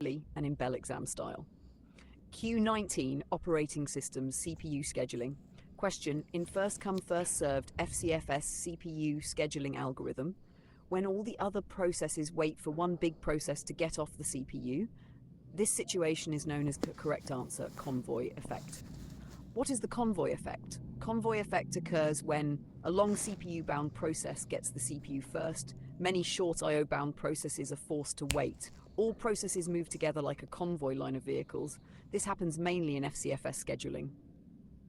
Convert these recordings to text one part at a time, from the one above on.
and in BEL exam style. Q19 Operating Systems CPU Scheduling. Question: in first come first served FCFS CPU scheduling algorithm, when all the other processes wait for one big process to get off the CPU, this situation is known as the correct answer, convoy effect. What is the convoy effect? Convoy effect occurs when a long CPU-bound process gets the CPU first. Many short I/O-bound processes are forced to wait. All processes move together like a convoy line of vehicles. This happens mainly in FCFS scheduling.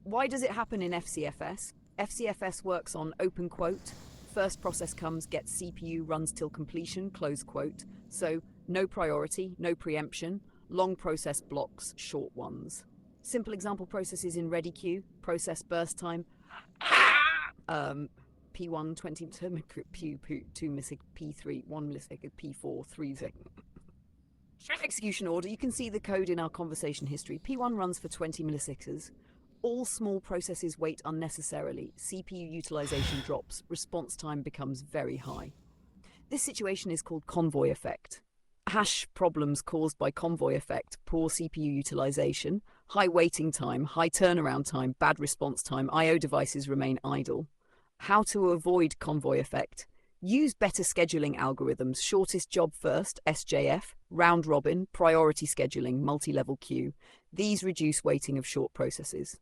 Why does it happen in FCFS? FCFS works on open quote, first process comes, gets CPU, runs till completion, close quote. So no priority, no preemption, long process blocks, short ones. Simple example processes in ready queue, process burst time, P1 20 P2 millisecond, P3 1 millisecond, P4 3 second. Execution order, you can see the code in our conversation history. P1 runs for 20 milliseconds. All small processes wait unnecessarily. CPU utilization drops. Response time becomes very high. This situation is called convoy effect. Hash problems caused by convoy effect: poor CPU utilization, high waiting time, high turnaround time, bad response time, I/O devices remain idle. How to avoid convoy effect? Use better scheduling algorithms: shortest job first, SJF, round robin, priority scheduling, multi-level queue. These reduce waiting of short processes.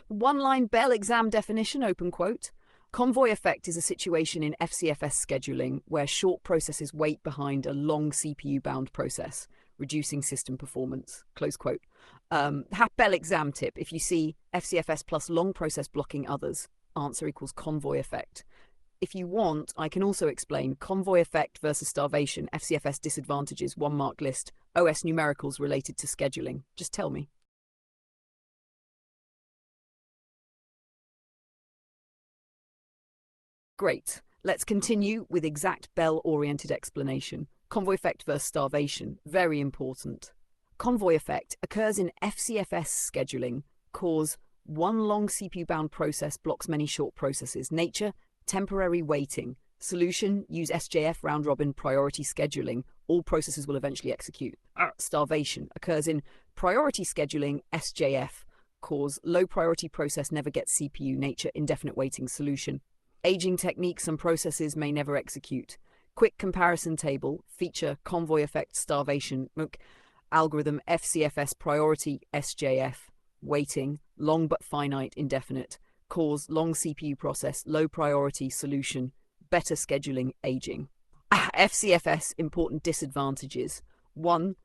One-line BEL exam definition, open quote. Convoy effect is a situation in FCFS scheduling where short processes wait behind a long CPU-bound process, reducing system performance, close quote. BEL exam tip: if you see FCFS plus long process blocking others, answer equals convoy effect. If you want, I can also explain convoy effect versus starvation, FCFS disadvantages, 1-mark list, OS numericals related to scheduling. Just tell me. Great. Let's continue with exact BEL-oriented explanation. Convoy effect versus starvation, very important. Convoy effect occurs in FCFS scheduling, cause one long CPU-bound process blocks many short processes. Nature: temporary waiting. Solution: use SJF, round-robin, priority scheduling. All processes will eventually execute. Starvation occurs in priority scheduling, SJF, cause low priority process never gets CPU. Nature: indefinite waiting. Solution: aging technique, some processes may never execute. Quick comparison table: feature convoy effect, starvation, algorithm FCFS, priority SJF, waiting, long but finite, indefinite, cause long CPU process, low priority. Solution: better scheduling, aging. FCFS important disadvantages: 1.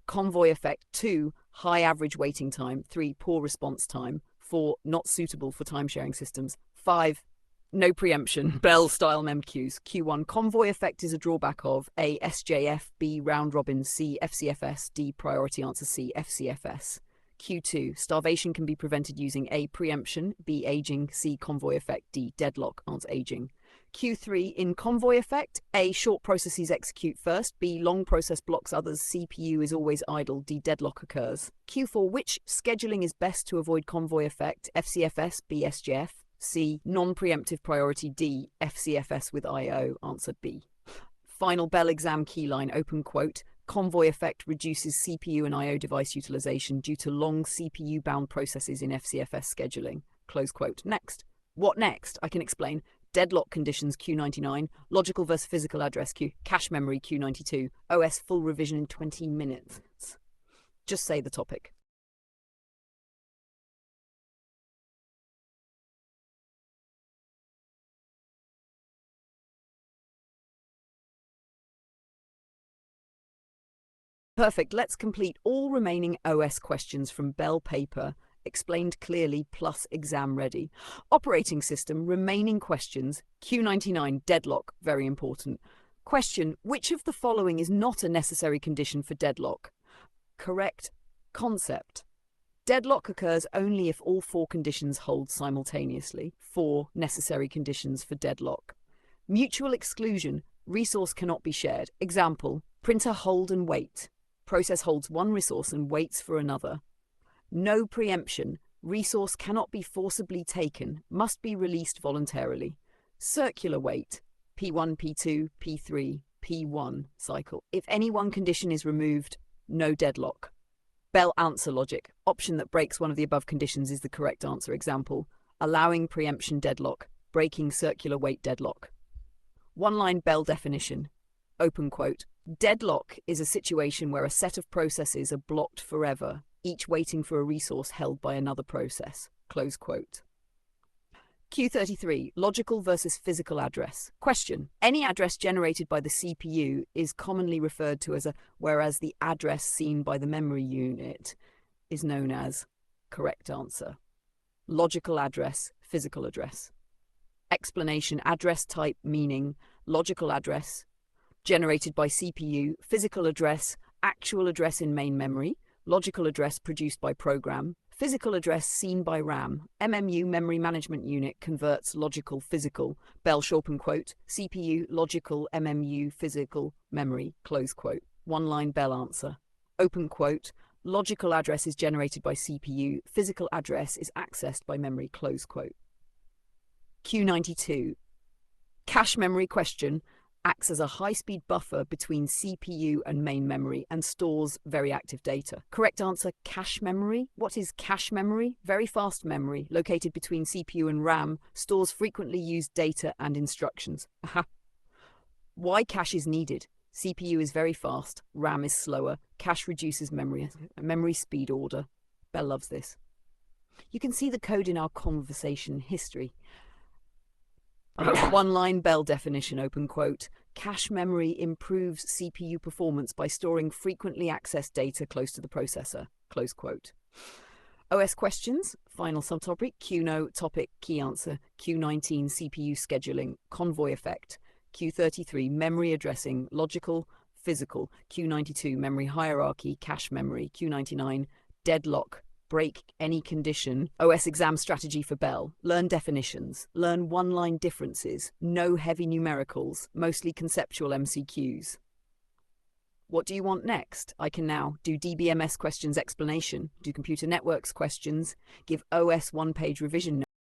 Convoy effect. 2. High average waiting time. 3. Poor response time. 4. Not suitable for time-sharing systems. 5. No preemption, BEL-style memqueues. Q1 convoy effect is a drawback of A. SJF, B. round robin, C. FCFS, D. priority. Answer C. FCFS. Q2 starvation can be prevented using A. preemption, B. aging, C. convoy effect, D. deadlock. Answer aging. Q3 in convoy effect: A. short processes execute first, B. long process blocks others, CPU is always idle, D. deadlock occurs. Q4 which scheduling is best to avoid convoy effect? FCFS, B. SJF, C. non-preemptive priority, D. FCFS with I/O. Answer B. Final BEL exam keyline, open quote. Convoy effect reduces CPU and I/O device utilization due to long CPU-bound processes in FCFS scheduling. Close quote. Next. What next? I can explain. Deadlock conditions, Q99. Logical versus physical address queue. Cache memory, Q92. OS full revision in 20 minutes. Just say the topic. Perfect. Let's complete all remaining OS questions from BEL paper, explained clearly, plus exam ready. Operating system, remaining questions, Q99, deadlock, very important. Question: which of the following is not a necessary condition for deadlock? Correct concept. Deadlock occurs only if all 4 conditions hold simultaneously. 4 necessary conditions for deadlock. Mutual exclusion, resource cannot be shared. Example: printer hold and wait. Process holds one resource and waits for another. No preemption, resource cannot be forcibly taken, must be released voluntarily. Circular wait, P1, P2, P3, P1 cycle. If any one condition is removed, no deadlock. BEL answer logic. Option that breaks one of the above conditions is the correct answer. Example, allowing preemption deadlock, breaking circular weight deadlock. One-line BEL definition. Open quote. Deadlock is a situation where a set of processes are blocked forever, each waiting for a resource held by another process. Close quote. Q33, logical versus physical address. Question. Any address generated by the CPU is commonly referred to as whereas the address seen by the memory unit is known as. Correct answer. Logical address, physical address. Explanation. Address type meaning logical address generated by CPU, physical address, actual address in main memory, logical address produced by program, physical address seen by RAM. MMU memory management unit converts logical physical. BEL open quote. CPU logical MMU physical memory. Close quote. One-line BEL answer. Open quote. Logical address is generated by CPU. Physical address is accessed by memory. Close quote. Q92. Cache memory question. Acts as a high-speed buffer between CPU and main memory and stores very active data. Correct answer, cache memory. What is cache memory? Very fast memory, located between CPU and RAM, stores frequently used data and instructions. Why cache is needed? CPU is very fast, RAM is slower, cache reduces memory speed order. BEL loves this. You can see the code in our conversation history. One-line BEL definition, open quote. Cache memory improves CPU performance by storing frequently accessed data close to the processor, close quote. OS questions, final subtopic, QNO topic, key answer, Q19 CPU scheduling, convoy effect, Q33 memory addressing, logical, physical, Q92 memory hierarchy, cache memory, Q99 deadlock, break any condition. OS exam strategy for BEL. Learn definitions. Learn one-line differences. No heavy numericals. Mostly conceptual MCQs. What do you want next? I can now do DBMS questions explanation, do computer networks questions, give OS one-page revision